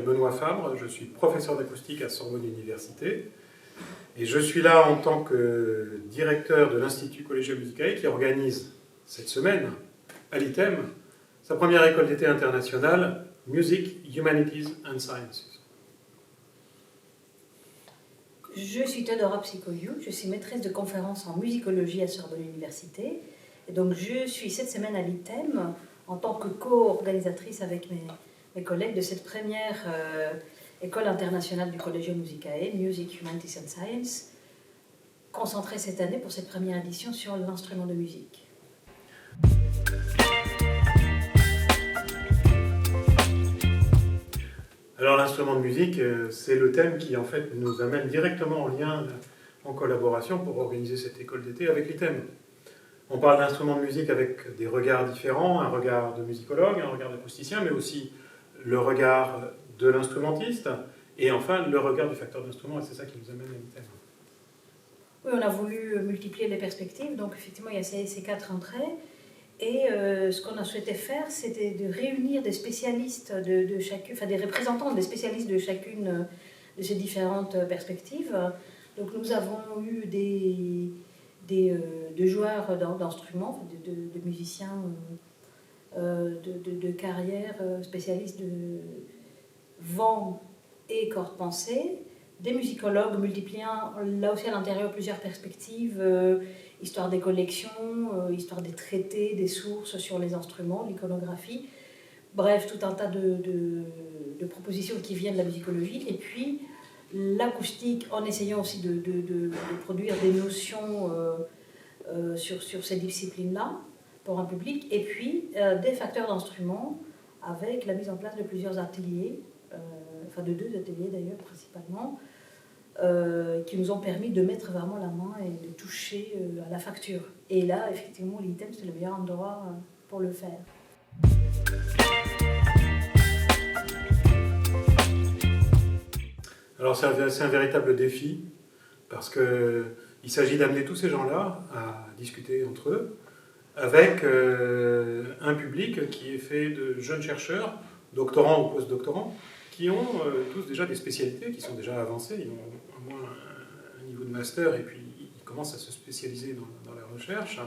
m'appelle Benoît Fabre, je suis professeur d'acoustique à Sorbonne Université. Et je suis là en tant que directeur de l'Institut Collegio Musicae qui organise cette semaine, à l'ITEM, sa première école d'été internationale, Music, Humanities and Sciences. Je suis Theodora Psychoiu, je suis maîtresse de conférences en musicologie à Sorbonne Université. Et donc je suis cette semaine à l'ITEM en tant que co-organisatrice avec mes collègues de cette première école internationale du Collegio Musicae, Music, Humanities and Science, concentrée cette année pour cette première édition sur l'instrument de musique. Alors l'instrument de musique, c'est le thème qui en fait nous amène directement en lien, en collaboration pour organiser cette école d'été avec l'ITEM. On parle d'instruments de musique avec des regards différents, un regard de musicologue, un regard d'acousticien, mais aussi le regard de l'instrumentiste, et enfin le regard du facteur d'instrument, et c'est ça qui nous amène à l'ITEM. Oui, on a voulu multiplier les perspectives, donc effectivement il y a ces quatre entrées, et ce qu'on a souhaité faire, c'était de réunir des spécialistes de chacune, enfin des représentants des spécialistes de chacune de ces différentes perspectives. Donc nous avons eu de joueurs d'instruments, de musiciens de carrière, spécialistes de vent et cordes pensées, des musicologues multipliant là aussi à l'intérieur plusieurs perspectives, histoire des collections, histoire des traités, des sources sur les instruments, l'iconographie, bref, tout un tas de propositions qui viennent de la musicologie, et puis l'acoustique en essayant aussi de produire des notions sur ces disciplines-là pour un public, et puis des facteurs d'instruments avec la mise en place de plusieurs ateliers, enfin de 2 ateliers d'ailleurs principalement, qui nous ont permis de mettre vraiment la main et de toucher à la facture. Et là, effectivement, l'ITEM, c'est le meilleur endroit pour le faire. Alors c'est un véritable défi, parce qu'il s'agit d'amener tous ces gens-là à discuter entre eux, avec un public qui est fait de jeunes chercheurs, doctorants ou post-doctorants, qui ont tous déjà des spécialités, qui sont déjà avancées, ils ont au moins un niveau de master, et puis ils commencent à se spécialiser dans la recherche.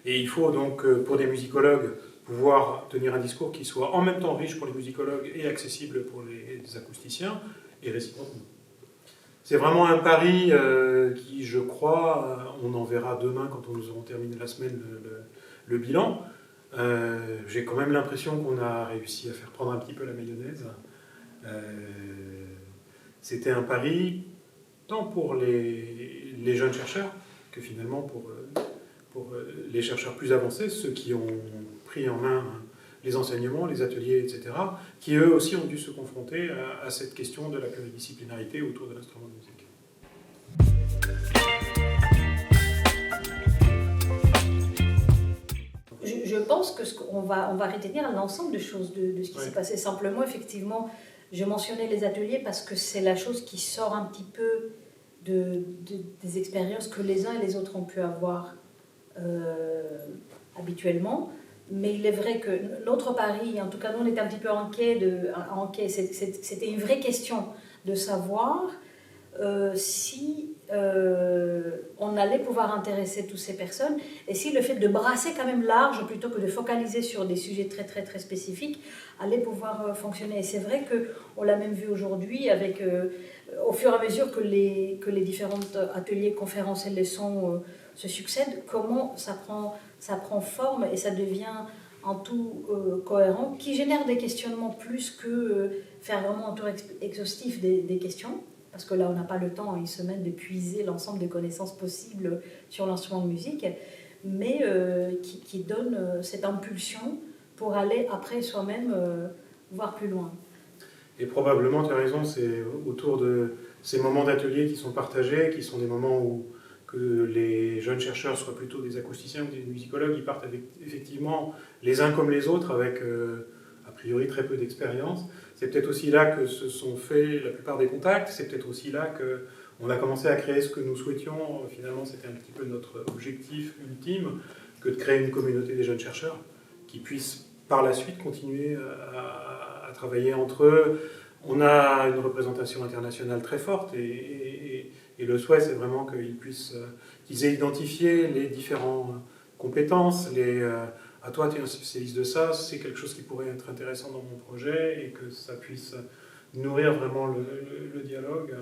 Et il faut donc, pour des musicologues, pouvoir tenir un discours qui soit en même temps riche pour les musicologues et accessible pour les acousticiens, et réciproquement. C'est vraiment un pari qui, je crois, on en verra demain quand nous aurons terminé la semaine le bilan. J'ai quand même l'impression qu'on a réussi à faire prendre un petit peu la mayonnaise. C'était un pari tant pour les jeunes chercheurs que finalement pour les chercheurs plus avancés, ceux qui ont pris en main les enseignements, les ateliers, etc., qui eux aussi ont dû se confronter à cette question de la pluridisciplinarité autour de l'instrument de musique. Je pense que on va retenir l'ensemble de choses de ce qui s'est passé. Simplement, effectivement, je mentionnais les ateliers parce que c'est la chose qui sort un petit peu des expériences que les uns et les autres ont pu avoir habituellement. Mais il est vrai que notre pari, en tout cas nous on était un petit peu inquiets, c'était une vraie question de savoir si on allait pouvoir intéresser toutes ces personnes, et si le fait de brasser quand même large plutôt que de focaliser sur des sujets très très très spécifiques allait pouvoir fonctionner. Et c'est vrai qu'on l'a même vu aujourd'hui avec, au fur et à mesure que les différents ateliers, conférences et leçons se succèdent, comment ça prend forme et ça devient en tout cohérent, qui génère des questionnements plus que faire vraiment un tour exhaustif des questions, parce que là on n'a pas le temps en une semaine de puiser l'ensemble des connaissances possibles sur l'instrument de musique, mais qui donne cette impulsion pour aller après soi-même voir plus loin. Et probablement, tu as raison, c'est autour de ces moments d'atelier qui sont partagés, qui sont des moments où que les jeunes chercheurs soient plutôt des acousticiens ou des musicologues, ils partent avec, effectivement les uns comme les autres avec a priori très peu d'expérience. C'est peut-être aussi là que se sont faits la plupart des contacts, c'est peut-être aussi là qu'on a commencé à créer ce que nous souhaitions. Finalement, c'était un petit peu notre objectif ultime, que de créer une communauté des jeunes chercheurs qui puissent par la suite continuer à travailler entre eux. On a une représentation internationale très forte et le souhait, c'est vraiment qu'ils aient identifié les différentes compétences, à toi, tu es un spécialiste de ça, c'est quelque chose qui pourrait être intéressant dans mon projet et que ça puisse nourrir vraiment le dialogue.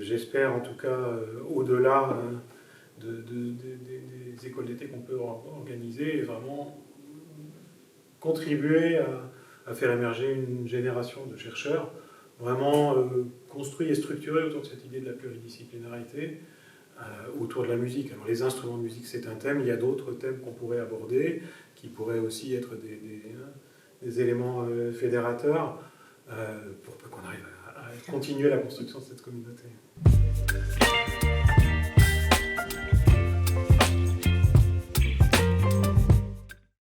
J'espère en tout cas, au-delà des écoles d'été qu'on peut organiser, et vraiment contribuer à faire émerger une génération de chercheurs vraiment construits et structurés autour de cette idée de la pluridisciplinarité, autour de la musique. Alors les instruments de musique, c'est un thème, il y a d'autres thèmes qu'on pourrait aborder, qui pourraient aussi être des éléments fédérateurs, pour qu'on arrive à continuer la construction de cette communauté.